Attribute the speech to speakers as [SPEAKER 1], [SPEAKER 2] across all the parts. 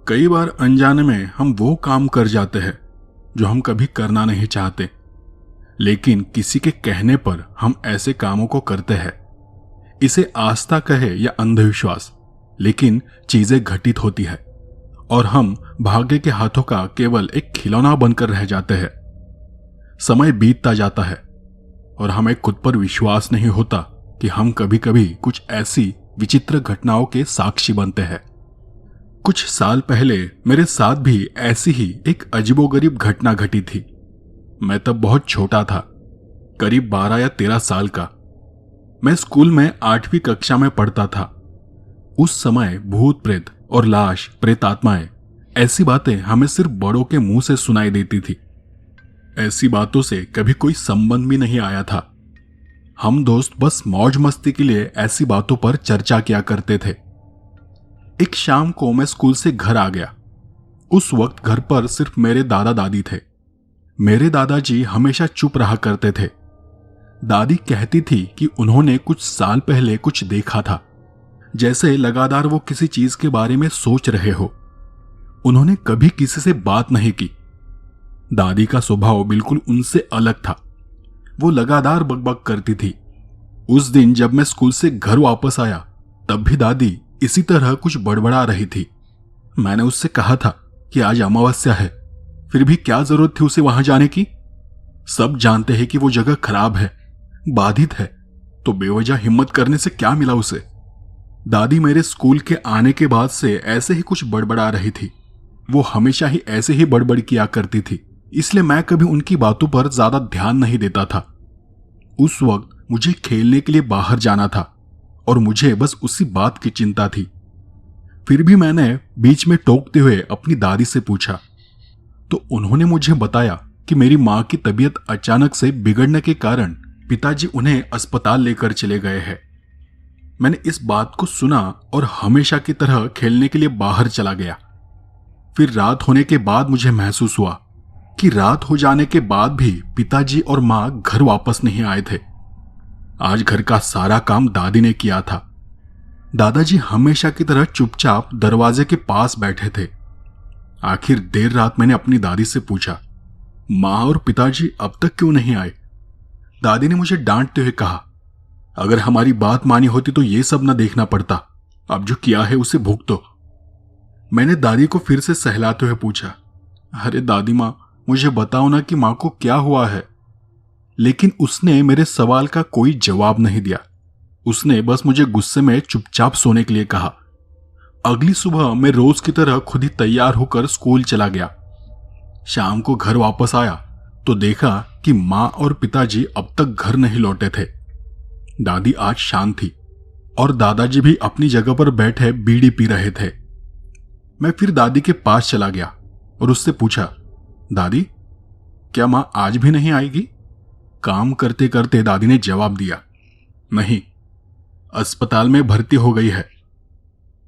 [SPEAKER 1] कई बार अनजाने में हम वो काम कर जाते हैं जो हम कभी करना नहीं चाहते, लेकिन किसी के कहने पर हम ऐसे कामों को करते हैं। इसे आस्था कहे या अंधविश्वास, लेकिन चीजें घटित होती है और हम भाग्य के हाथों का केवल एक खिलौना बनकर रह जाते हैं। समय बीतता जाता है और हमें खुद पर विश्वास नहीं होता कि हम कभी कभी कुछ ऐसी विचित्र घटनाओं के साक्षी बनते हैं। कुछ साल पहले मेरे साथ भी ऐसी ही एक अजीबोगरीब घटना घटी थी। मैं तब बहुत छोटा था, करीब 12 या 13 साल का। मैं स्कूल में 8वीं कक्षा में पढ़ता था। उस समय भूत प्रेत और लाश प्रेतात्माएं, ऐसी बातें हमें सिर्फ बड़ों के मुंह से सुनाई देती थी। ऐसी बातों से कभी कोई संबंध भी नहीं आया था। हम दोस्त बस मौज मस्ती के लिए ऐसी बातों पर चर्चा किया करते थे। एक शाम को मैं स्कूल से घर आ गया। उस वक्त घर पर सिर्फ मेरे दादा दादी थे। मेरे दादाजी हमेशा चुप रहा करते थे। दादी कहती थी कि उन्होंने कुछ साल पहले कुछ देखा था, जैसे लगातार वो किसी चीज के बारे में सोच रहे हो। उन्होंने कभी किसी से बात नहीं की। दादी का स्वभाव बिल्कुल उनसे अलग था। वो लगातार बकबक करती थी। उस दिन जब मैं स्कूल से घर वापस आया, तब भी दादी इसी तरह कुछ बड़बड़ा रही थी। मैंने उससे कहा था कि आज अमावस्या है, फिर भी क्या जरूरत थी उसे वहां जाने की। सब जानते हैं कि वो जगह खराब है, बाधित है, तो बेवजह हिम्मत करने से क्या मिला उसे। दादी मेरे स्कूल के आने के बाद से ऐसे ही कुछ बड़बड़ा रही थी। वो हमेशा ही ऐसे ही बड़बड़ किया करती थी, इसलिए मैं कभी उनकी बातों पर ज्यादा ध्यान नहीं देता था। उस वक्त मुझे खेलने के लिए बाहर जाना था और मुझे बस उसी बात की चिंता थी। फिर भी मैंने बीच में टोकते हुए अपनी दादी से पूछा, तो उन्होंने मुझे बताया कि मेरी मां की तबीयत अचानक से बिगड़ने के कारण पिताजी उन्हें अस्पताल लेकर चले गए हैं। मैंने इस बात को सुना और हमेशा की तरह खेलने के लिए बाहर चला गया। फिर रात होने के बाद मुझे महसूस हुआ कि रात हो जाने के बाद भी पिताजी और मां घर वापस नहीं आए थे। आज घर का सारा काम दादी ने किया था। दादाजी हमेशा की तरह चुपचाप दरवाजे के पास बैठे थे। आखिर देर रात मैंने अपनी दादी से पूछा, मां और पिताजी अब तक क्यों नहीं आए? दादी ने मुझे डांटते हुए कहा, अगर हमारी बात मानी होती तो ये सब न देखना पड़ता। अब जो किया है उसे भुगतो। मैंने दादी को फिर से सहलाते हुए पूछा, अरे दादी मां, मुझे बताओ ना कि मां को क्या हुआ है। लेकिन उसने मेरे सवाल का कोई जवाब नहीं दिया। उसने बस मुझे गुस्से में चुपचाप सोने के लिए कहा। अगली सुबह मैं रोज की तरह खुद ही तैयार होकर स्कूल चला गया। शाम को घर वापस आया तो देखा कि मां और पिताजी अब तक घर नहीं लौटे थे। दादी आज शांत थी और दादाजी भी अपनी जगह पर बैठे बीड़ी पी रहे थे। मैं फिर दादी के पास चला गया और उससे पूछा, दादी, क्या मां आज भी नहीं आएगी? काम करते करते दादी ने जवाब दिया, नहीं, अस्पताल में भर्ती हो गई है।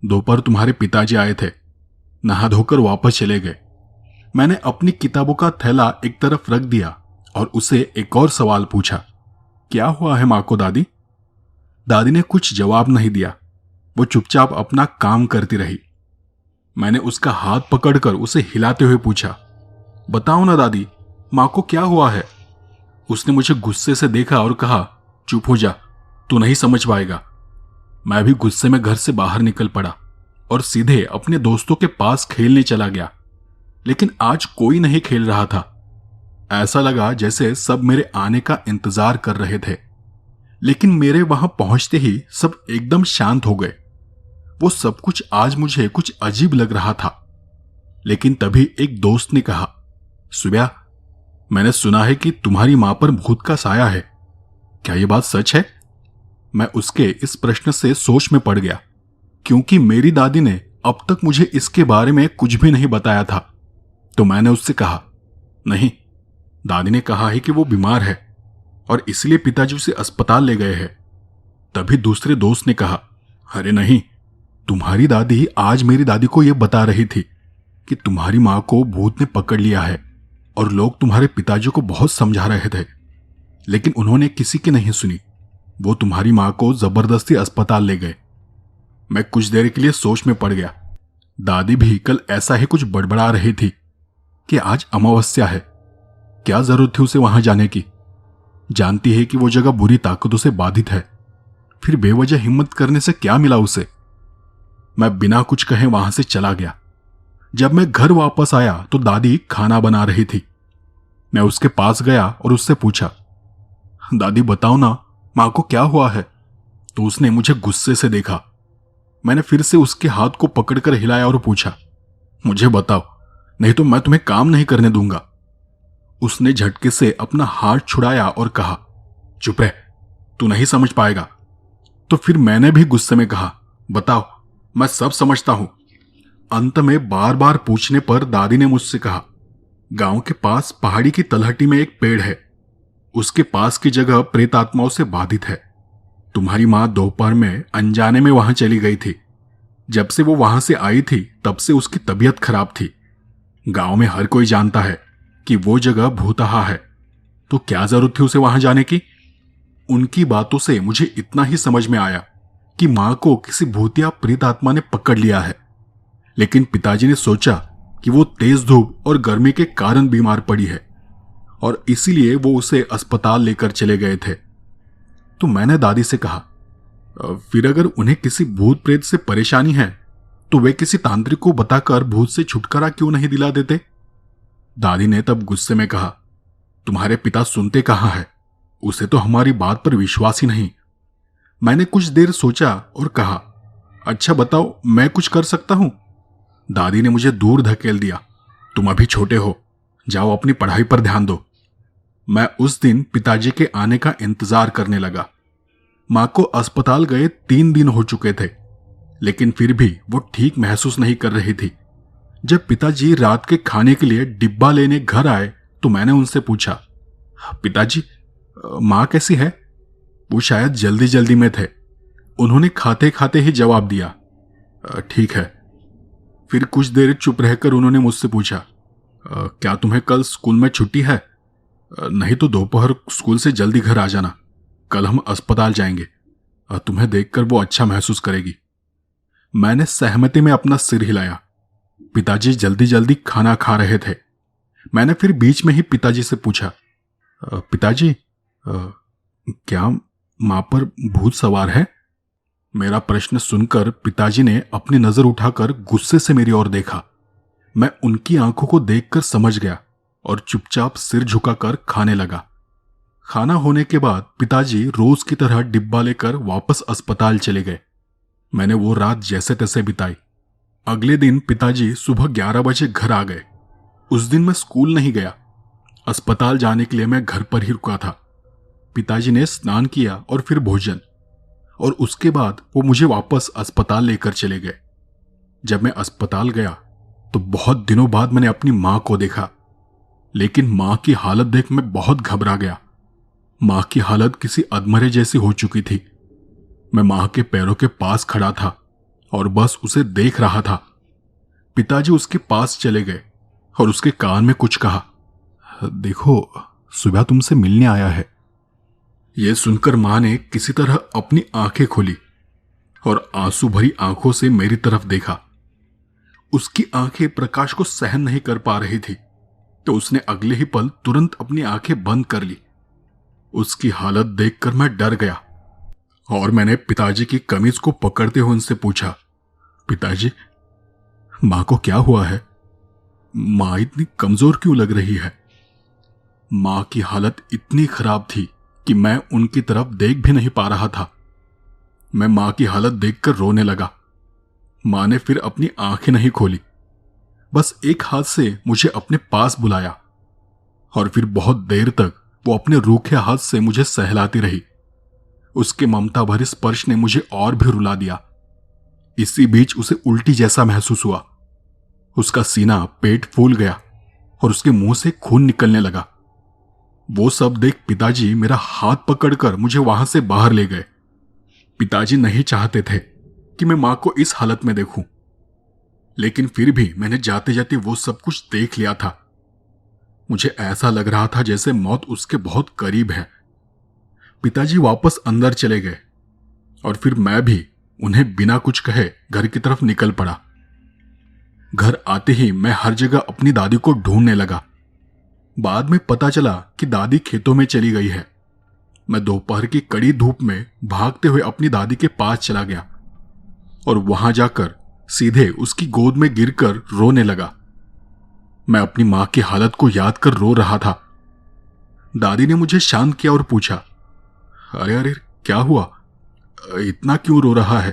[SPEAKER 1] दोपहर तुम्हारे पिताजी आए थे, नहा धोकर वापस चले गए। मैंने अपनी किताबों का थैला एक तरफ रख दिया और उसे एक और सवाल पूछा, क्या हुआ है मां को दादी? दादी ने कुछ जवाब नहीं दिया। वो चुपचाप अपना काम करती रही। मैंने उसका हाथ पकड़कर उसे हिलाते हुए पूछा, बताओ ना दादी, मां को क्या हुआ है? उसने मुझे गुस्से से देखा और कहा, चुप हो जा, तू नहीं समझ पाएगा। मैं भी गुस्से में घर से बाहर निकल पड़ा और सीधे अपने दोस्तों के पास खेलने चला गया। लेकिन आज कोई नहीं खेल रहा था। ऐसा लगा जैसे सब मेरे आने का इंतजार कर रहे थे। लेकिन मेरे वहां पहुंचते ही सब एकदम शांत हो गए। वो सब कुछ आज मुझे कुछ अजीब लग रहा था। लेकिन तभी एक दोस्त ने कहा, सुबह, मैंने सुना है कि तुम्हारी मां पर भूत का साया है। क्या यह बात सच है? मैं उसके इस प्रश्न से सोच में पड़ गया, क्योंकि मेरी दादी ने अब तक मुझे इसके बारे में कुछ भी नहीं बताया था। तो मैंने उससे कहा, नहीं, दादी ने कहा है कि वो बीमार है और इसलिए पिताजी उसे अस्पताल ले गए हैं। तभी दूसरे दोस्त ने कहा, अरे नहीं, तुम्हारी दादी आज मेरी दादी को यह बता रही थी कि तुम्हारी मां को भूत ने पकड़ लिया है और लोग तुम्हारे पिताजी को बहुत समझा रहे थे, लेकिन उन्होंने किसी की नहीं सुनी। वो तुम्हारी मां को जबरदस्ती अस्पताल ले गए। मैं कुछ देर के लिए सोच में पड़ गया। दादी भी कल ऐसा ही कुछ बड़बड़ा रही थी कि आज अमावस्या है, क्या जरूरत थी उसे वहां जाने की। जानती है कि वो जगह बुरी ताकतों से बाधित है, फिर बेवजह हिम्मत करने से क्या मिला उसे। मैं बिना कुछ कहे वहां से चला गया। जब मैं घर वापस आया तो दादी खाना बना रही थी। मैं उसके पास गया और उससे पूछा, दादी बताओ ना, मां को क्या हुआ है। तो उसने मुझे गुस्से से देखा। मैंने फिर से उसके हाथ को पकड़कर हिलाया और पूछा, मुझे बताओ, नहीं तो मैं तुम्हें काम नहीं करने दूंगा। उसने झटके से अपना हाथ छुड़ाया और कहा, चुप रह, तू नहीं समझ पाएगा। तो फिर मैंने भी गुस्से में कहा, बताओ, मैं सब समझता हूं। अंत में बार बार पूछने पर दादी ने मुझसे कहा, गांव के पास पहाड़ी की तलहटी में एक पेड़ है, उसके पास की जगह प्रेत आत्माओं से बाधित है। तुम्हारी मां दोपहर में अनजाने में वहां चली गई थी। जब से वो वहां से आई थी तब से उसकी तबीयत खराब थी। गांव में हर कोई जानता है कि वो जगह भूतहा है, तो क्या जरूरत थी उसे वहां जाने की। उनकी बातों से मुझे इतना ही समझ में आया कि मां को किसी भूत या प्रेत आत्मा ने पकड़ लिया है। लेकिन पिताजी ने सोचा कि वो तेज धूप और गर्मी के कारण बीमार पड़ी है और इसीलिए वो उसे अस्पताल लेकर चले गए थे। तो मैंने दादी से कहा, फिर अगर उन्हें किसी भूत प्रेत से परेशानी है तो वे किसी तांत्रिक को बताकर भूत से छुटकारा क्यों नहीं दिला देते। दादी ने तब गुस्से में कहा, तुम्हारे पिता सुनते कहां है, उसे तो हमारी बात पर विश्वास ही नहीं। मैंने कुछ देर सोचा और कहा, अच्छा बताओ, मैं कुछ कर सकता हूं। दादी ने मुझे दूर धकेल दिया, तुम अभी छोटे हो, जाओ अपनी पढ़ाई पर ध्यान दो। मैं उस दिन पिताजी के आने का इंतजार करने लगा। मां को अस्पताल गए 3 दिन हो चुके थे, लेकिन फिर भी वो ठीक महसूस नहीं कर रही थी। जब पिताजी रात के खाने के लिए डिब्बा लेने घर आए तो मैंने उनसे पूछा, पिताजी, मां कैसी है। वो शायद जल्दी जल्दी में थे। उन्होंने खाते खाते ही जवाब दिया, ठीक है। फिर कुछ देर चुप रहकर उन्होंने मुझसे पूछा, क्या तुम्हें कल स्कूल में छुट्टी है। नहीं तो दोपहर स्कूल से जल्दी घर आ जाना, कल हम अस्पताल जाएंगे, तुम्हें देखकर वो अच्छा महसूस करेगी। मैंने सहमति में अपना सिर हिलाया। पिताजी जल्दी जल्दी खाना खा रहे थे। मैंने फिर बीच में ही पिताजी से पूछा, पिताजी, क्या मां पर भूत सवार है। मेरा प्रश्न सुनकर पिताजी ने अपनी नजर उठाकर गुस्से से मेरी ओर देखा। मैं उनकी आंखों को देखकर समझ गया और चुपचाप सिर झुकाकर खाने लगा। खाना होने के बाद पिताजी रोज की तरह डिब्बा लेकर वापस अस्पताल चले गए। मैंने वो रात जैसे तैसे बिताई। अगले दिन पिताजी सुबह 11 बजे घर आ गए। उस दिन मैं स्कूल नहीं गया। अस्पताल जाने के लिए मैं घर पर ही रुका था। पिताजी ने स्नान किया और फिर भोजन, और उसके बाद वो मुझे वापस अस्पताल लेकर चले गए। जब मैं अस्पताल गया तो बहुत दिनों बाद मैंने अपनी मां को देखा, लेकिन मां की हालत देख मैं बहुत घबरा गया। मां की हालत किसी अधमरे जैसी हो चुकी थी। मैं मां के पैरों के पास खड़ा था और बस उसे देख रहा था। पिताजी उसके पास चले गए और उसके कान में कुछ कहा, देखो, सुबह तुमसे मिलने आया है। यह सुनकर मां ने किसी तरह अपनी आंखें खोली और आंसू भरी आंखों से मेरी तरफ देखा। उसकी आंखें प्रकाश को सहन नहीं कर पा रही थी, तो उसने अगले ही पल तुरंत अपनी आंखें बंद कर ली। उसकी हालत देखकर मैं डर गया और मैंने पिताजी की कमीज को पकड़ते हुए उनसे पूछा, पिताजी, मां को क्या हुआ है। मां इतनी कमजोर क्यों लग रही है। मां की हालत इतनी खराब थी कि मैं उनकी तरफ देख भी नहीं पा रहा था। मैं मां की हालत देखकर रोने लगा। मां ने फिर अपनी आंखें नहीं खोली, बस एक हाथ से मुझे अपने पास बुलाया और फिर बहुत देर तक वो अपने रूखे हाथ से मुझे सहलाती रही। उसके ममता भरे स्पर्श ने मुझे और भी रुला दिया। इसी बीच उसे उल्टी जैसा महसूस हुआ। उसका सीना, पेट फूल गया और उसके मुंह से खून निकलने लगा। वो सब देख पिताजी मेरा हाथ पकड़कर मुझे वहां से बाहर ले गए। पिताजी नहीं चाहते थे कि मैं मां को इस हालत में देखूं, लेकिन फिर भी मैंने जाते जाते वो सब कुछ देख लिया था। मुझे ऐसा लग रहा था जैसे मौत उसके बहुत करीब है। पिताजी वापस अंदर चले गए और फिर मैं भी उन्हें बिना कुछ कहे घर की तरफ निकल पड़ा। घर आते ही मैं हर जगह अपनी दादी को ढूंढने लगा। बाद में पता चला कि दादी खेतों में चली गई है। मैं दोपहर की कड़ी धूप में भागते हुए अपनी दादी के पास चला गया और वहां जाकर सीधे उसकी गोद में गिरकर रोने लगा। मैं अपनी मां की हालत को याद कर रो रहा था। दादी ने मुझे शांत किया और पूछा, अरे अरे क्या हुआ, इतना क्यों रो रहा है?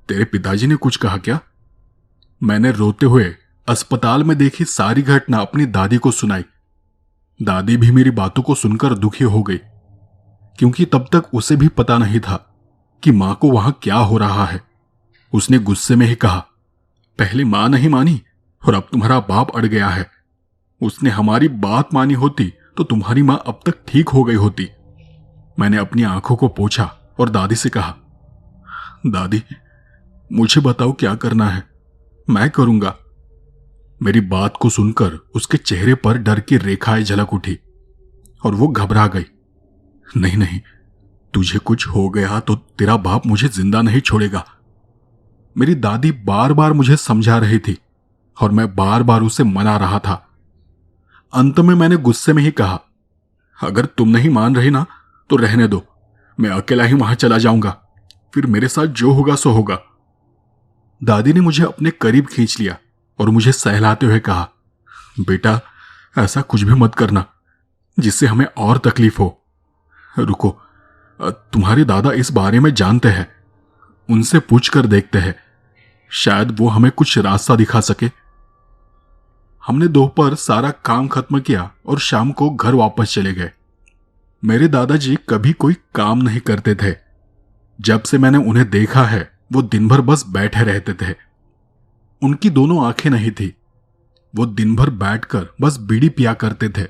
[SPEAKER 1] तेरे पिताजी ने कुछ कहा क्या? मैंने रोते हुए अस्पताल में देखी सारी घटना अपनी दादी को सुनाई। दादी भी मेरी बातों को सुनकर दुखी हो गई, क्योंकि तब तक उसे भी पता नहीं था कि मां को वहां क्या हो रहा है। उसने गुस्से में ही कहा, पहले मां नहीं मानी और अब तुम्हारा बाप अड़ गया है। उसने हमारी बात मानी होती तो तुम्हारी मां अब तक ठीक हो गई होती। मैंने अपनी आंखों को पोंछा और दादी से कहा, दादी मुझे बताओ क्या करना है, मैं करूंगा। मेरी बात को सुनकर उसके चेहरे पर डर की रेखाएं झलक उठी और वो घबरा गई। नहीं नहीं, तुझे कुछ हो गया तो तेरा बाप मुझे जिंदा नहीं छोड़ेगा। मेरी दादी बार बार मुझे समझा रही थी और मैं बार बार उसे मना रहा था। अंत में मैंने गुस्से में ही कहा, अगर तुम नहीं मान रही ना तो रहने दो, मैं अकेला ही वहां चला जाऊंगा, फिर मेरे साथ जो होगा सो होगा। दादी ने मुझे अपने करीब खींच लिया और मुझे सहलाते हुए कहा, बेटा ऐसा कुछ भी मत करना जिससे हमें और तकलीफ हो। रुको, तुम्हारे दादा इस बारे में जानते हैं, उनसे पूछ कर देखते हैं, शायद वो हमें कुछ रास्ता दिखा सके। हमने दोपहर सारा काम खत्म किया और शाम को घर वापस चले गए। मेरे दादाजी कभी कोई काम नहीं करते थे। जब से मैंने उन्हें देखा है वो दिन भर बस बैठे रहते थे। उनकी दोनों आंखें नहीं थी। वो दिन भर बैठकर बस बीड़ी पिया करते थे।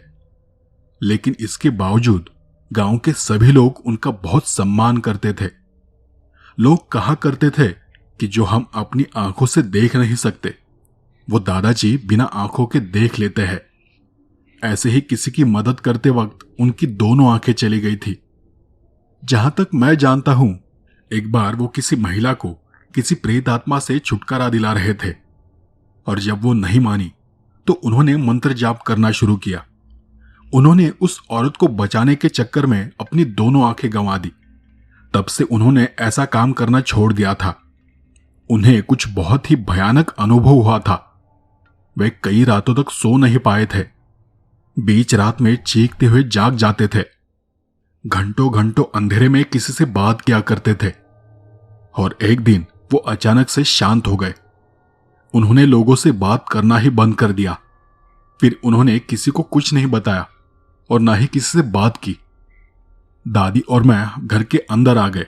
[SPEAKER 1] लेकिन इसके बावजूद गांव के सभी लोग उनका बहुत सम्मान करते थे। लोग कहा करते थे कि जो हम अपनी आंखों से देख नहीं सकते वो दादाजी बिना आंखों के देख लेते हैं। ऐसे ही किसी की मदद करते वक्त उनकी दोनों आंखें चली गई थी। जहां तक मैं जानता हूं, एक बार वो किसी महिला को किसी प्रेत आत्मा से छुटकारा दिला रहे थे और जब वो नहीं मानी तो उन्होंने मंत्र जाप करना शुरू किया। उन्होंने उस औरत को बचाने के चक्कर में अपनी दोनों आंखें गंवा दी। तब से उन्होंने ऐसा काम करना छोड़ दिया था। उन्हें कुछ बहुत ही भयानक अनुभव हुआ था। वे कई रातों तक सो नहीं पाए थे। बीच रात में चीखते हुए जाग जाते थे। घंटों घंटों अंधेरे में किसी से बात किया करते थे और एक दिन वो अचानक से शांत हो गए। उन्होंने लोगों से बात करना ही बंद कर दिया। फिर उन्होंने किसी को कुछ नहीं बताया और ना ही किसी से बात की। दादी और मैं घर के अंदर आ गए।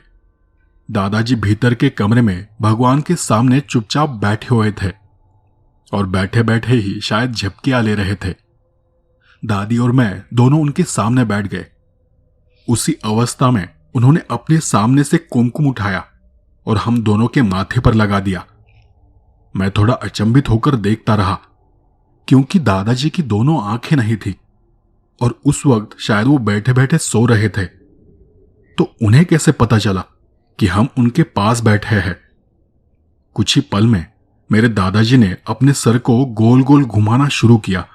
[SPEAKER 1] दादाजी भीतर के कमरे में भगवान के सामने चुपचाप बैठे हुए थे और बैठे बैठे ही शायद झपकियां ले रहे थे। दादी और मैं दोनों उनके सामने बैठ गए। उसी अवस्था में उन्होंने अपने सामने से कुमकुम उठाया और हम दोनों के माथे पर लगा दिया। मैं थोड़ा अचंभित होकर देखता रहा, क्योंकि दादाजी की दोनों आंखें नहीं थी और उस वक्त शायद वो बैठे बैठे सो रहे थे। तो उन्हें कैसे पता चला कि हम उनके पास बैठे हैं? कुछ ही पल में मेरे दादाजी ने अपने सर को गोल गोल घुमाना शुरू किया।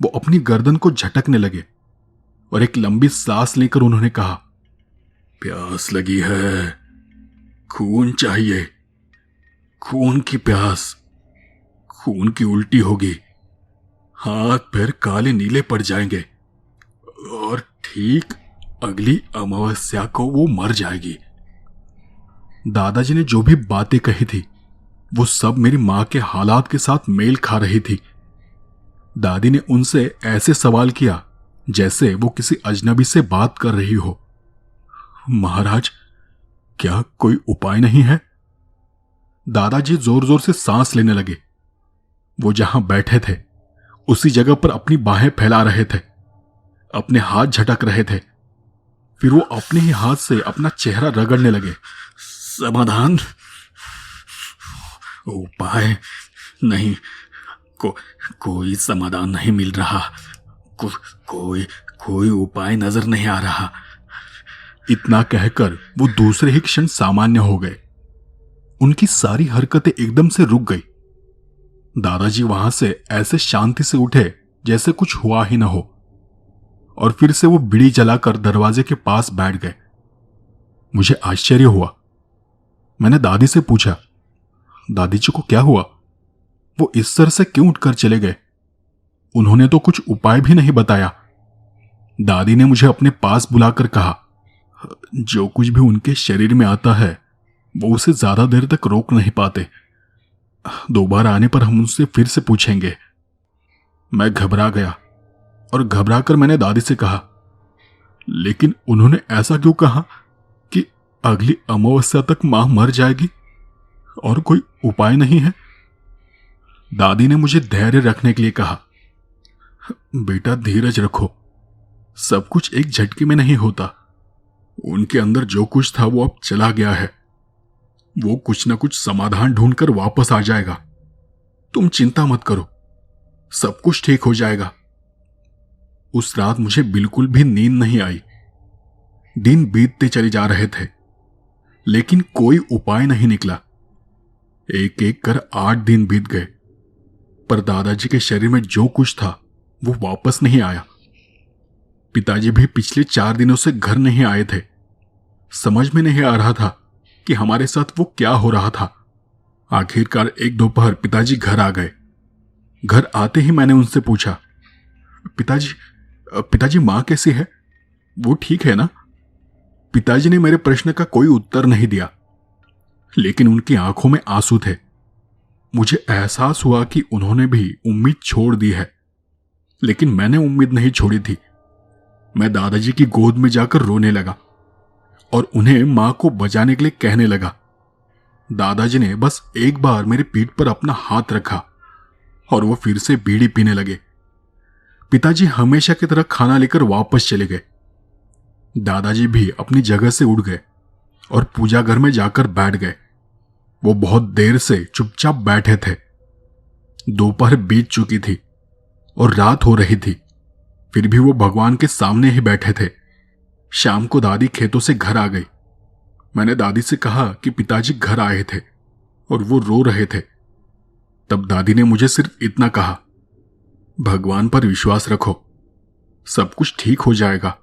[SPEAKER 1] वो अपनी गर्दन को झटकने लगे और एक लंबी सांस लेकर उन्होंने कहा, प्यास लगी है, खून चाहिए, खून की प्यास, खून की उल्टी होगी, हाथ पैर काले नीले पड़ जाएंगे और ठीक अगली अमावस्या को वो मर जाएगी। दादाजी ने जो भी बातें कही थी वो सब मेरी मां के हालात के साथ मेल खा रही थी। दादी ने उनसे ऐसे सवाल किया जैसे वो किसी अजनबी से बात कर रही हो। महाराज, क्या कोई उपाय नहीं है? दादाजी जोर जोर से सांस लेने लगे। वो जहां बैठे थे उसी जगह पर अपनी बाहें फैला रहे थे, अपने हाथ झटक रहे थे। फिर वो अपने ही हाथ से अपना चेहरा रगड़ने लगे। समाधान? उपाय नहीं, कोई समाधान नहीं मिल रहा, कोई उपाय नजर नहीं आ रहा। इतना कहकर वो दूसरे ही क्षण सामान्य हो गए। उनकी सारी हरकतें एकदम से रुक गई। दादाजी वहां से ऐसे शांति से उठे जैसे कुछ हुआ ही न हो, और फिर से वो बीड़ी जलाकर दरवाजे के पास बैठ गए। मुझे आश्चर्य हुआ। मैंने दादी से पूछा, दादी जी को क्या हुआ? वो इस तरह से क्यों उठकर चले गए? उन्होंने तो कुछ उपाय भी नहीं बताया। दादी ने मुझे अपने पास बुलाकर कहा, जो कुछ भी उनके शरीर में आता है वो उसे ज्यादा देर तक रोक नहीं पाते। दोबारा आने पर हम उनसे फिर से पूछेंगे। मैं घबरा गया और घबराकर मैंने दादी से कहा, लेकिन उन्होंने ऐसा क्यों कहा कि अगली अमावस्या तक मां मर जाएगी और कोई उपाय नहीं है? दादी ने मुझे धैर्य रखने के लिए कहा, बेटा धीरज रखो, सब कुछ एक झटके में नहीं होता। उनके अंदर जो कुछ था वो अब चला गया है। वो कुछ ना कुछ समाधान ढूंढकर वापस आ जाएगा। तुम चिंता मत करो, सब कुछ ठीक हो जाएगा। उस रात मुझे बिल्कुल भी नींद नहीं आई। दिन बीतते चले जा रहे थे, लेकिन कोई उपाय नहीं निकला। एक एक कर 8 दिन बीत गए, पर दादाजी के शरीर में जो कुछ था वो वापस नहीं आया। पिताजी भी पिछले 4 दिनों से घर नहीं आए थे। समझ में नहीं आ रहा था कि हमारे साथ वो क्या हो रहा था। आखिरकार एक दोपहर पिताजी घर आ गए। घर आते ही मैंने उनसे पूछा, पिताजी मां कैसी है? वो ठीक है ना? पिताजी ने मेरे प्रश्न का कोई उत्तर नहीं दिया, लेकिन उनकी आंखों में आंसू थे। मुझे एहसास हुआ कि उन्होंने भी उम्मीद छोड़ दी है, लेकिन मैंने उम्मीद नहीं छोड़ी थी। मैं दादाजी की गोद में जाकर रोने लगा और उन्हें मां को बचाने के लिए कहने लगा। दादाजी ने बस एक बार मेरी पीठ पर अपना हाथ रखा और वो फिर से बीड़ी पीने लगे। पिताजी हमेशा की तरह खाना लेकर वापस चले गए। दादाजी भी अपनी जगह से उठ गए और पूजा घर में जाकर बैठ गए। वो बहुत देर से चुपचाप बैठे थे। दोपहर बीत चुकी थी और रात हो रही थी, फिर भी वो भगवान के सामने ही बैठे थे। शाम को दादी खेतों से घर आ गई। मैंने दादी से कहा कि पिताजी घर आए थे और वो रो रहे थे। तब दादी ने मुझे सिर्फ इतना कहा, भगवान पर विश्वास रखो, सब कुछ ठीक हो जाएगा।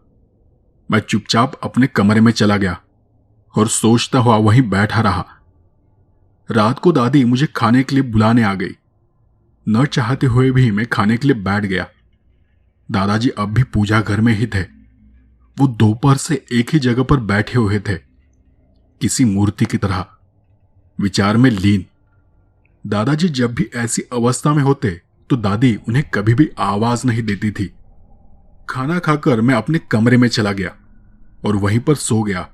[SPEAKER 1] मैं चुपचाप अपने कमरे में चला गया और सोचता हुआ वहीं बैठा रहा। रात को दादी मुझे खाने के लिए बुलाने आ गई। न चाहते हुए भी मैं खाने के लिए बैठ गया। दादाजी अब भी पूजा घर में ही थे। वो दोपहर से एक ही जगह पर बैठे हुए थे, किसी मूर्ति की तरह, विचार में लीन। दादाजी जब भी ऐसी अवस्था में होते तो दादी उन्हें कभी भी आवाज नहीं देती थी। खाना खाकर मैं अपने कमरे में चला गया और वहीं पर सो गया।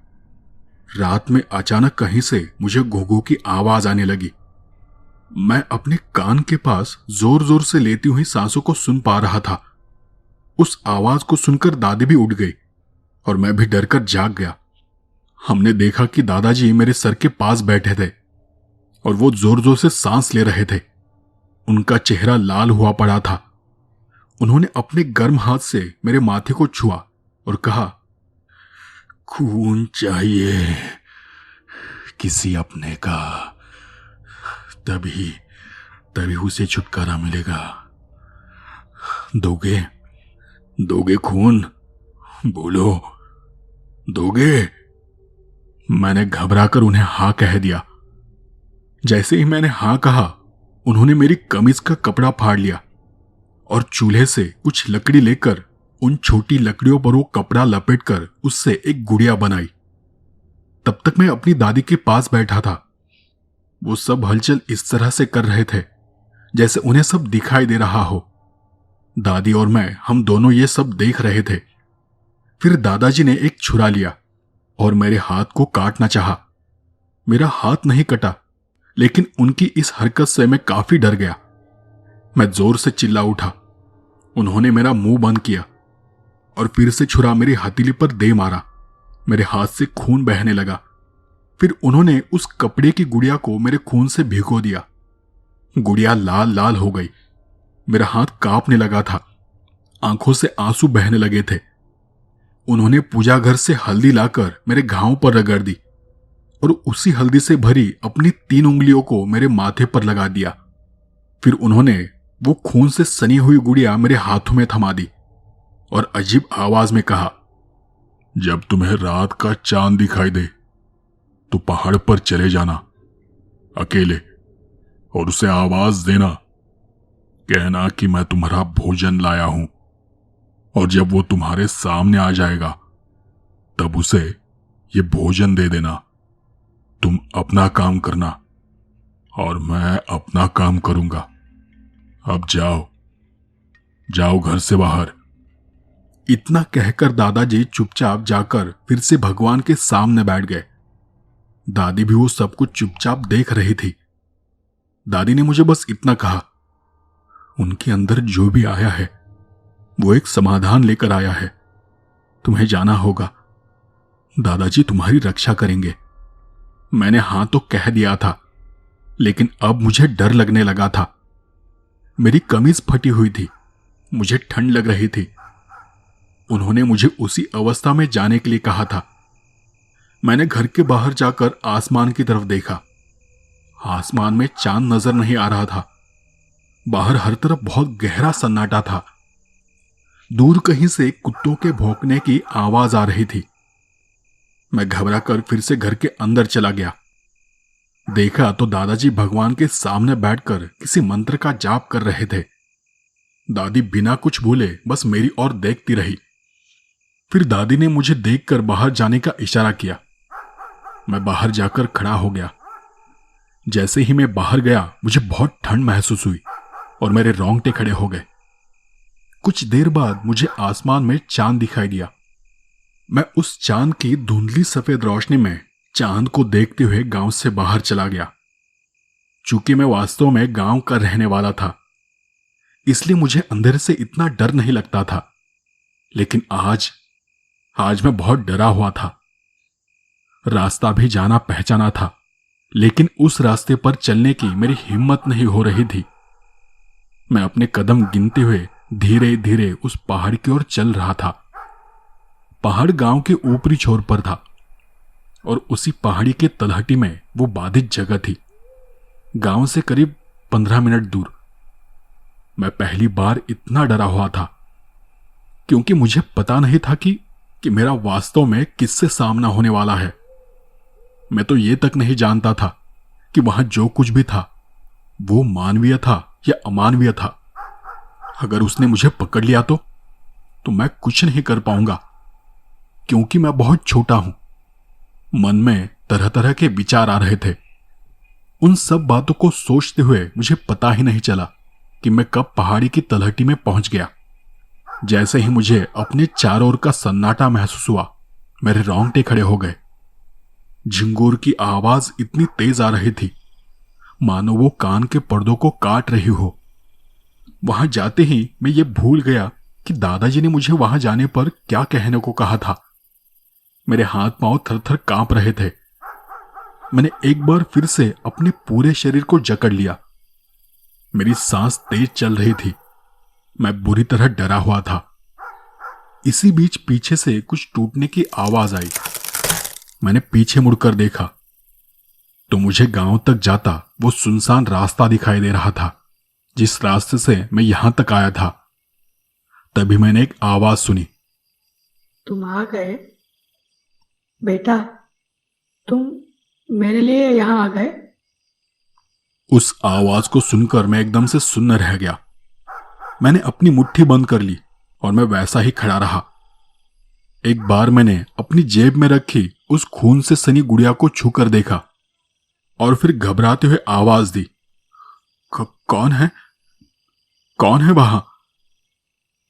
[SPEAKER 1] रात में अचानक कहीं से मुझे घुघू की आवाज आने लगी। मैं अपने कान के पास जोर जोर से लेती हुई सांसों को सुन पा रहा था। उस आवाज को सुनकर दादी भी उठ गई और मैं भी डरकर जाग गया। हमने देखा कि दादाजी मेरे सर के पास बैठे थे और वो जोर जोर से सांस ले रहे थे। उनका चेहरा लाल हुआ पड़ा था। उन्होंने अपने गर्म हाथ से मेरे माथे को छुआ और कहा, खून चाहिए किसी अपने का, तभी उसे छुटकारा मिलेगा। दोगे खून? बोलो, दोगे? मैंने घबराकर उन्हें हां कह दिया। जैसे ही मैंने हां कहा, उन्होंने मेरी कमीज का कपड़ा फाड़ लिया और चूल्हे से कुछ लकड़ी लेकर उन छोटी लकड़ियों पर वो कपड़ा लपेटकर उससे एक गुड़िया बनाई। तब तक मैं अपनी दादी के पास बैठा था। वो सब हलचल इस तरह से कर रहे थे जैसे उन्हें सब दिखाई दे रहा हो। दादी और मैं, हम दोनों ये सब देख रहे थे। फिर दादाजी ने एक छुरा लिया और मेरे हाथ को काटना चाहा। मेरा हाथ नहीं कटा, लेकिन उनकी इस हरकत से मैं काफी डर गया। मैं जोर से चिल्ला उठा। उन्होंने मेरा मुंह बंद किया और फिर से छुरा मेरी हथेली पर दे मारा। मेरे हाथ से खून बहने लगा। फिर उन्होंने उस कपड़े की गुड़िया को मेरे खून से भिगो दिया। गुड़िया लाल लाल हो गई। मेरा हाथ कांपने लगा था। आंखों से आंसू बहने लगे थे। उन्होंने पूजा घर से हल्दी लाकर मेरे घावों पर रगड़ दी और उसी हल्दी से भरी अपनी 3 उंगलियों को मेरे माथे पर लगा दिया। फिर उन्होंने वो खून से सनी हुई गुड़िया मेरे हाथों में थमा दी और अजीब आवाज में कहा, जब तुम्हें रात का चांद दिखाई दे तो पहाड़ पर चले जाना अकेले, और उसे आवाज देना, कहना कि मैं तुम्हारा भोजन लाया हूं, और जब वो तुम्हारे सामने आ जाएगा तब उसे ये भोजन दे देना। तुम अपना काम करना और मैं अपना काम करूंगा। अब जाओ, जाओ घर से बाहर। इतना कहकर दादाजी चुपचाप जाकर फिर से भगवान के सामने बैठ गए। दादी भी वो सब कुछ चुपचाप देख रही थी। दादी ने मुझे बस इतना कहा, उनके अंदर जो भी आया है वो एक समाधान लेकर आया है, तुम्हें जाना होगा, दादाजी तुम्हारी रक्षा करेंगे। मैंने हां तो कह दिया था, लेकिन अब मुझे डर लगने लगा था। मेरी कमीज फटी हुई थी, मुझे ठंड लग रही थी। उन्होंने मुझे उसी अवस्था में जाने के लिए कहा था। मैंने घर के बाहर जाकर आसमान की तरफ देखा। आसमान में चांद नजर नहीं आ रहा था। बाहर हर तरफ बहुत गहरा सन्नाटा था। दूर कहीं से कुत्तों के भौंकने की आवाज आ रही थी। मैं घबरा कर फिर से घर के अंदर चला गया। देखा तो दादाजी भगवान के सामने बैठकर किसी मंत्र का जाप कर रहे थे। दादी बिना कुछ बोले बस मेरी ओर देखती रही। फिर दादी ने मुझे देखकर बाहर जाने का इशारा किया। मैं बाहर जाकर खड़ा हो गया। जैसे ही मैं बाहर गया मुझे बहुत ठंड महसूस हुई और मेरे रोंगटे खड़े हो गए। कुछ देर बाद मुझे आसमान में चांद दिखाई दिया। मैं उस चांद की धुंधली सफेद रोशनी में चांद को देखते हुए गांव से बाहर चला गया। चूंकि मैं वास्तव में गांव का रहने वाला था, इसलिए मुझे अंधेरे से इतना डर नहीं लगता था। लेकिन आज मैं बहुत डरा हुआ था। रास्ता भी जाना पहचाना था, लेकिन उस रास्ते पर चलने की मेरी हिम्मत नहीं हो रही थी। मैं अपने कदम गिनते हुए धीरे धीरे उस पहाड़ की ओर चल रहा था। पहाड़ गांव के ऊपरी छोर पर था और उसी पहाड़ी के तलहटी में वो बाधित जगह थी, गांव से करीब 15 मिनट दूर। मैं पहली बार इतना डरा हुआ था क्योंकि मुझे पता नहीं था कि मेरा वास्तव में किससे सामना होने वाला है। मैं तो ये तक नहीं जानता था कि वहां जो कुछ भी था वो मानवीय था या अमानवीय था। अगर उसने मुझे पकड़ लिया तो मैं कुछ नहीं कर पाऊंगा, क्योंकि मैं बहुत छोटा हूं। मन में तरह तरह के विचार आ रहे थे। उन सब बातों को सोचते हुए मुझे पता ही नहीं चला कि मैं कब पहाड़ी की तलहटी में पहुंच गया। जैसे ही मुझे अपने चारों ओर का सन्नाटा महसूस हुआ, मेरे रोंगटे खड़े हो गए। झिंगुर की आवाज इतनी तेज आ रही थी मानो वो कान के पर्दों को काट रही हो। वहां जाते ही मैं ये भूल गया कि दादाजी ने मुझे वहां जाने पर क्या कहने को कहा था। मेरे हाथ पांव थर-थर कांप रहे थे। मैंने एक बार फिर से अपने पूरे शरीर को जकड़ लिया। मेरी सांस तेज चल रही थी। मैं बुरी तरह डरा हुआ था। इसी बीच पीछे से कुछ टूटने की आवाज आई। मैंने पीछे मुड़कर देखा तो मुझे गांव तक जाता वो सुनसान रास्ता दिखाई दे रहा था, जिस रास्ते से मैं यहां तक आया था। तभी मैंने एक आवाज सुनी,
[SPEAKER 2] तुम आ गए बेटा, तुम मेरे लिए यहाँ आ गए।
[SPEAKER 1] उस आवाज को सुनकर मैं एकदम से सुन्न रह गया। मैंने अपनी मुट्ठी बंद कर ली और मैं वैसा ही खड़ा रहा। एक बार मैंने अपनी जेब में रखी उस खून से सनी गुड़िया को छूकर देखा और फिर घबराते हुए आवाज दी, कौन है? कौन है वहां?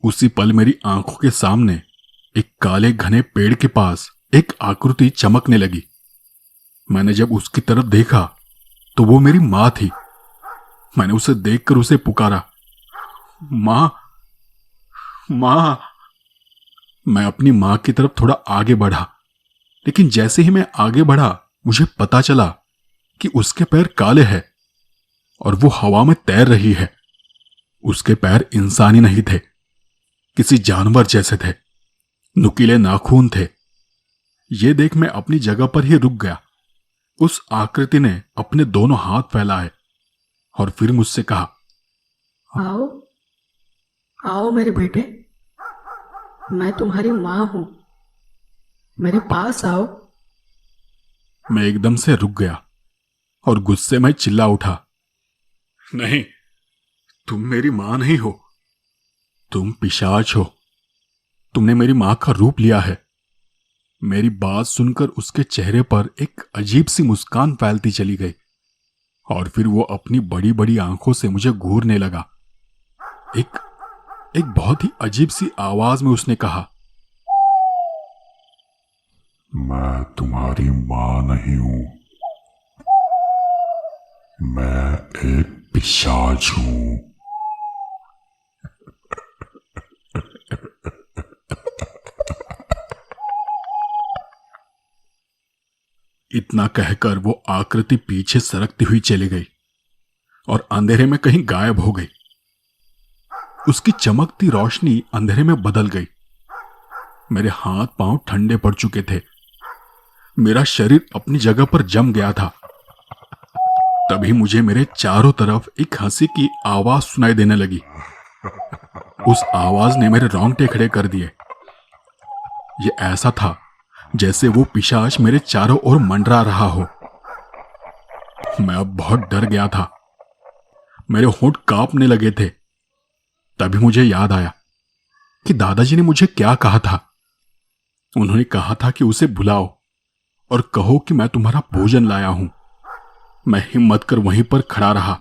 [SPEAKER 1] उसी पल मेरी आंखों के सामने एक काले घने पेड़ के पास एक आकृति चमकने लगी। मैंने जब उसकी तरफ देखा तो वो मेरी मां थी। मैंने उसे देखकर उसे पुकारा, मां, मां। मैं अपनी मां की तरफ थोड़ा आगे बढ़ा, लेकिन जैसे ही मैं आगे बढ़ा मुझे पता चला कि उसके पैर काले हैं और वो हवा में तैर रही है। उसके पैर इंसानी नहीं थे, किसी जानवर जैसे थे। नुकीले नाखून थे। ये देख मैं अपनी जगह पर ही रुक गया। उस आकृति ने अपने दोनों हाथ फैलाए और फिर मुझसे कहा,
[SPEAKER 2] आओ आओ मेरे बेटे, मैं तुम्हारी माँ हूँ, मेरे पास आओ।
[SPEAKER 1] मैं एकदम से रुक गया और गुस्से में चिल्ला उठा, नहीं, तुम मेरी मां नहीं हो, तुम पिशाच हो। तुमने मेरी मां का रूप लिया है। मेरी बात सुनकर उसके चेहरे पर एक अजीब सी मुस्कान फैलती चली गई और फिर वो अपनी बड़ी बड़ी आंखों से मुझे घूरने लगा। एक एक बहुत ही अजीब सी आवाज में उसने कहा,
[SPEAKER 3] मैं तुम्हारी मां नहीं हूं, मैं एक पिशाच हूं।
[SPEAKER 1] इतना कहकर वो आकृति पीछे सरकती हुई चली गई और अंधेरे में कहीं गायब हो गई। उसकी चमकती रोशनी अंधेरे में बदल गई। मेरे हाथ पांव ठंडे पड़ चुके थे। मेरा शरीर अपनी जगह पर जम गया था। तभी मुझे मेरे चारों तरफ एक हंसी की आवाज सुनाई देने लगी। उस आवाज ने मेरे रोंगटे खड़े कर दिए। ये ऐसा था जैसे वो पिशाच मेरे चारों ओर मंडरा रहा हो। मैं अब बहुत डर गया था। मेरे होंठ कांपने लगे थे। तभी मुझे याद आया कि दादाजी ने मुझे क्या कहा था। उन्होंने कहा था कि उसे बुलाओ और कहो कि मैं तुम्हारा भोजन लाया हूं। मैं हिम्मत कर वहीं पर खड़ा रहा।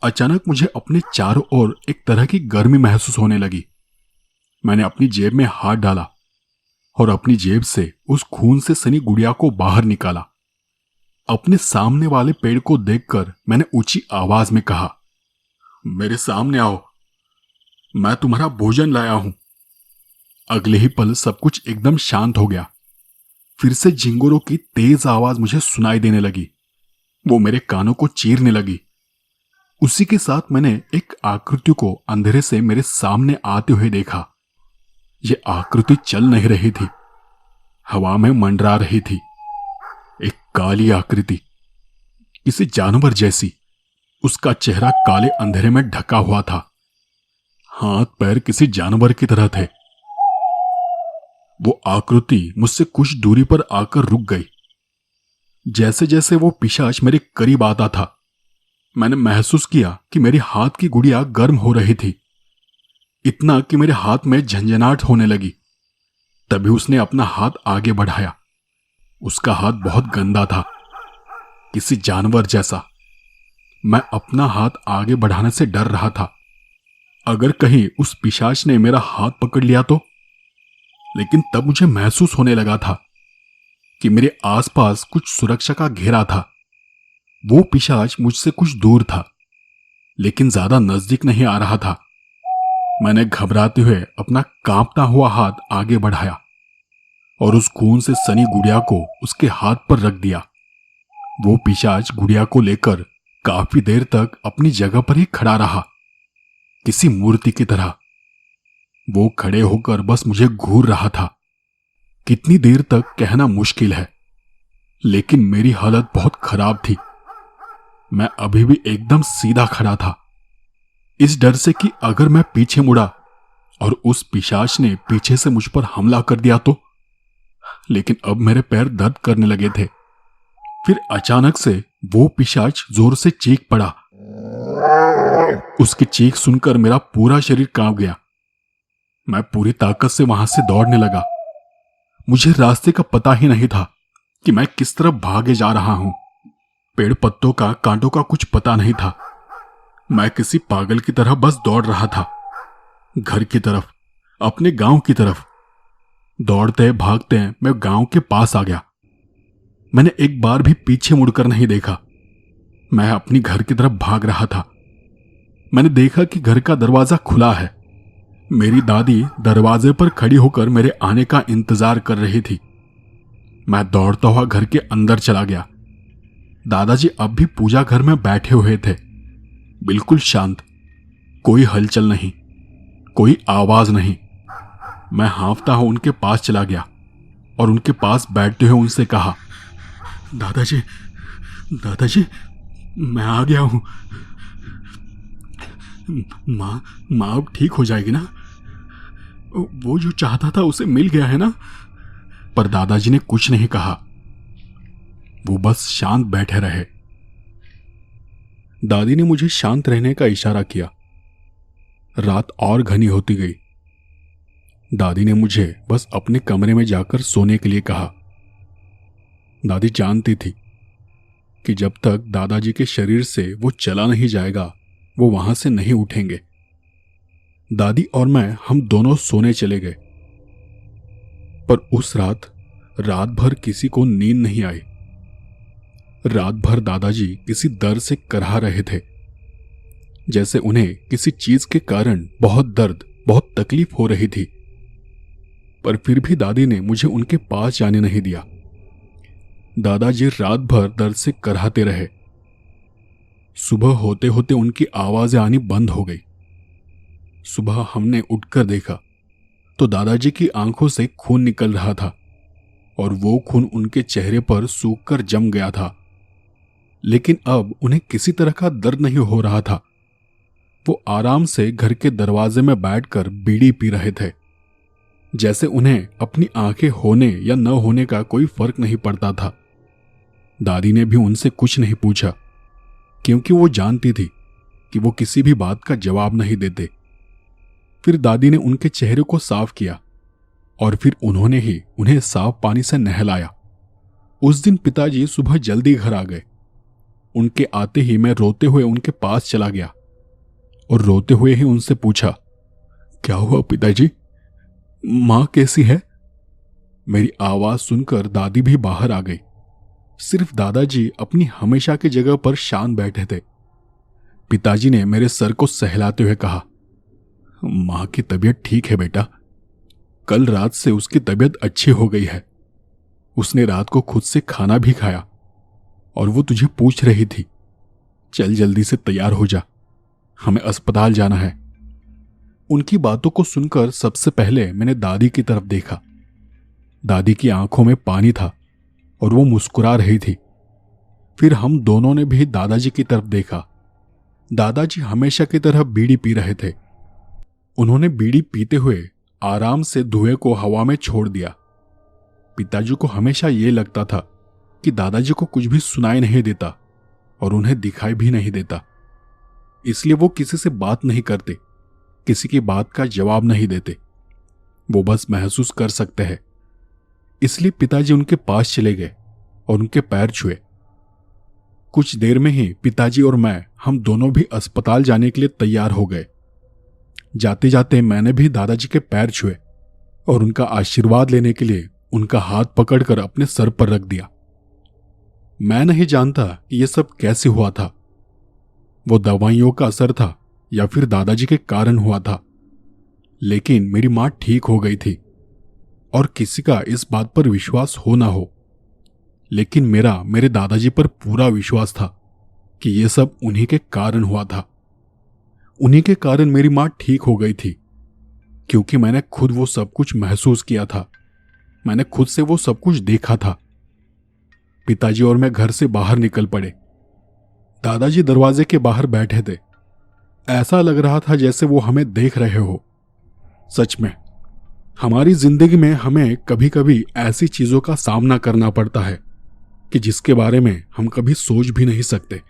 [SPEAKER 1] अचानक मुझे अपने चारों ओर एक तरह की गर्मी महसूस होने लगी। मैंने अपनी जेब में हाथ डाला और अपनी जेब से उस खून से सनी गुड़िया को बाहर निकाला। अपने सामने वाले पेड़ को देखकर मैंने ऊंची आवाज में कहा, मेरे सामने आओ, मैं तुम्हारा भोजन लाया हूं। अगले ही पल सब कुछ एकदम शांत हो गया। फिर से झिंगुरों की तेज आवाज मुझे सुनाई देने लगी। वो मेरे कानों को चीरने लगी। उसी के साथ मैंने एक आकृति को अंधेरे से मेरे सामने आते हुए देखा। ये आकृति चल नहीं रही थी, हवा में मंडरा रही थी। एक काली आकृति, किसी जानवर जैसी। उसका चेहरा काले अंधेरे में ढका हुआ था। हाथ पैर किसी जानवर की तरह थे। वो आकृति मुझसे कुछ दूरी पर आकर रुक गई। जैसे जैसे वो पिशाच मेरे करीब आता था, मैंने महसूस किया कि मेरे हाथ की गुड़िया गर्म हो रही थी। इतना कि मेरे हाथ में झंझनाहट होने लगी। तभी उसने अपना हाथ आगे बढ़ाया। उसका हाथ बहुत गंदा था, किसी जानवर जैसा। मैं अपना हाथ आगे बढ़ाने से डर रहा था, अगर कहीं उस पिशाच ने मेरा हाथ पकड़ लिया तो। लेकिन तब मुझे महसूस होने लगा था कि मेरे आसपास कुछ सुरक्षा का घेरा था। वो पिशाच मुझसे कुछ दूर था, लेकिन ज्यादा नजदीक नहीं आ रहा था। मैंने घबराते हुए अपना कांपता हुआ हाथ आगे बढ़ाया और उस खून से सनी गुड़िया को उसके हाथ पर रख दिया। वो पिशाच गुड़िया को लेकर काफी देर तक अपनी जगह पर ही खड़ा रहा, किसी मूर्ति की तरह। वो खड़े होकर बस मुझे घूर रहा था। कितनी देर तक कहना मुश्किल है, लेकिन मेरी हालत बहुत खराब थी। मैं अभी भी एकदम सीधा खड़ा था, इस डर से कि अगर मैं पीछे मुड़ा और उस पिशाच ने पीछे से मुझ पर हमला कर दिया तो। लेकिन अब मेरे पैर दर्द करने लगे थे। फिर अचानक से वो पिशाच जोर से चीख पड़ा। उसकी चीख सुनकर मेरा पूरा शरीर कांप गया। मैं पूरी ताकत से वहां से दौड़ने लगा। मुझे रास्ते का पता ही नहीं था कि मैं किस तरफ भागे जा रहा हूं। पेड़ पत्तों का, कांटों का कुछ पता नहीं था। मैं किसी पागल की तरह बस दौड़ रहा था, घर की तरफ, अपने गांव की तरफ। दौड़ते भागते मैं गांव के पास आ गया। मैंने एक बार भी पीछे मुड़कर नहीं देखा। मैं अपनी घर की तरफ भाग रहा था। मैंने देखा कि घर का दरवाजा खुला है। मेरी दादी दरवाजे पर खड़ी होकर मेरे आने का इंतजार कर रही थी। मैं दौड़ता हुआ घर के अंदर चला गया। दादाजी अब भी पूजा घर में बैठे हुए थे, बिल्कुल शांत। कोई हलचल नहीं, कोई आवाज नहीं। मैं हांफता हुआ उनके पास चला गया और उनके पास बैठते हुए उनसे कहा, दादाजी, दादाजी, मैं आ गया हूं। माँ माँ अब ठीक हो जाएगी ना? वो जो चाहता था उसे मिल गया है ना? पर दादाजी ने कुछ नहीं कहा। वो बस शांत बैठे रहे। दादी ने मुझे शांत रहने का इशारा किया। रात और घनी होती गई। दादी ने मुझे बस अपने कमरे में जाकर सोने के लिए कहा। दादी जानती थी कि जब तक दादाजी के शरीर से वो चला नहीं जाएगा वो वहां से नहीं उठेंगे। दादी और मैं हम दोनों सोने चले गए। पर उस रात भर किसी को नींद नहीं आई। रात भर दादाजी किसी दर्द से कराह रहे थे, जैसे उन्हें किसी चीज के कारण बहुत दर्द, बहुत तकलीफ हो रही थी। पर फिर भी दादी ने मुझे उनके पास जाने नहीं दिया। दादाजी रात भर दर्द से कराहते रहे। सुबह होते होते उनकी आवाजें आनी बंद हो गई। सुबह हमने उठकर देखा तो दादाजी की आंखों से खून निकल रहा था और वो खून उनके चेहरे पर सूखकर जम गया था। लेकिन अब उन्हें किसी तरह का दर्द नहीं हो रहा था। वो आराम से घर के दरवाजे में बैठकर बीड़ी पी रहे थे, जैसे उन्हें अपनी आंखें होने या न होने का कोई फर्क नहीं पड़ता था। दादी ने भी उनसे कुछ नहीं पूछा, क्योंकि वो जानती थी कि वो किसी भी बात का जवाब नहीं देते। फिर दादी ने उनके चेहरे को साफ किया और फिर उन्होंने ही उन्हें साफ पानी से नहलाया। उस दिन पिताजी सुबह जल्दी घर आ गए। उनके आते ही मैं रोते हुए उनके पास चला गया और रोते हुए ही उनसे पूछा, क्या हुआ पिताजी? मां कैसी है? मेरी आवाज सुनकर दादी भी बाहर आ गई। सिर्फ दादाजी अपनी हमेशा की जगह पर शांत बैठे थे। पिताजी ने मेरे सर को सहलाते हुए कहा, मां की तबीयत ठीक है बेटा। कल रात से उसकी तबीयत अच्छी हो गई है। उसने रात को खुद से खाना भी खाया और वो तुझे पूछ रही थी। चल जल्दी से तैयार हो जा, हमें अस्पताल जाना है। उनकी बातों को सुनकर सबसे पहले मैंने दादी की तरफ देखा। दादी की आंखों में पानी था और वो मुस्कुरा रही थी। फिर हम दोनों ने भी दादाजी की तरफ देखा। दादाजी हमेशा की तरह बीड़ी पी रहे थे। उन्होंने बीड़ी पीते हुए आराम से धुएं को हवा में छोड़ दिया। पिताजी को हमेशा ये लगता था कि दादाजी को कुछ भी सुनाई नहीं देता और उन्हें दिखाई भी नहीं देता, इसलिए वो किसी से बात नहीं करते, किसी की बात का जवाब नहीं देते। वो बस महसूस कर सकते हैं। इसलिए पिताजी उनके पास चले गए और उनके पैर छुए। कुछ देर में ही पिताजी और मैं हम दोनों भी अस्पताल जाने के लिए तैयार हो गए। जाते जाते मैंने भी दादाजी के पैर छुए और उनका आशीर्वाद लेने के लिए उनका हाथ पकड़कर अपने सर पर रख दिया। मैं नहीं जानता कि यह सब कैसे हुआ था। वो दवाइयों का असर था या फिर दादाजी के कारण हुआ था, लेकिन मेरी मां ठीक हो गई थी। और किसी का इस बात पर विश्वास हो ना हो, लेकिन मेरा मेरे दादाजी पर पूरा विश्वास था कि यह सब उन्हीं के कारण हुआ था। उन्हीं के कारण मेरी मां ठीक हो गई थी, क्योंकि मैंने खुद वो सब कुछ महसूस किया था। मैंने खुद से वो सब कुछ देखा था। पिताजी और मैं घर से बाहर निकल पड़े। दादाजी दरवाजे के बाहर बैठे थे। ऐसा लग रहा था जैसे वो हमें देख रहे हो। सच में हमारी जिंदगी में हमें कभी कभी ऐसी चीजों का सामना करना पड़ता है कि जिसके बारे में हम कभी सोच भी नहीं सकते,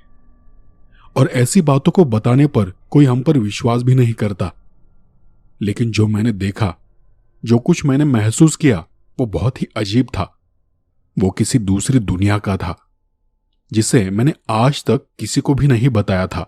[SPEAKER 1] और ऐसी बातों को बताने पर कोई हम पर विश्वास भी नहीं करता। लेकिन जो मैंने देखा, जो कुछ मैंने महसूस किया, वो बहुत ही अजीब था। वो किसी दूसरी दुनिया का था, जिसे मैंने आज तक किसी को भी नहीं बताया था।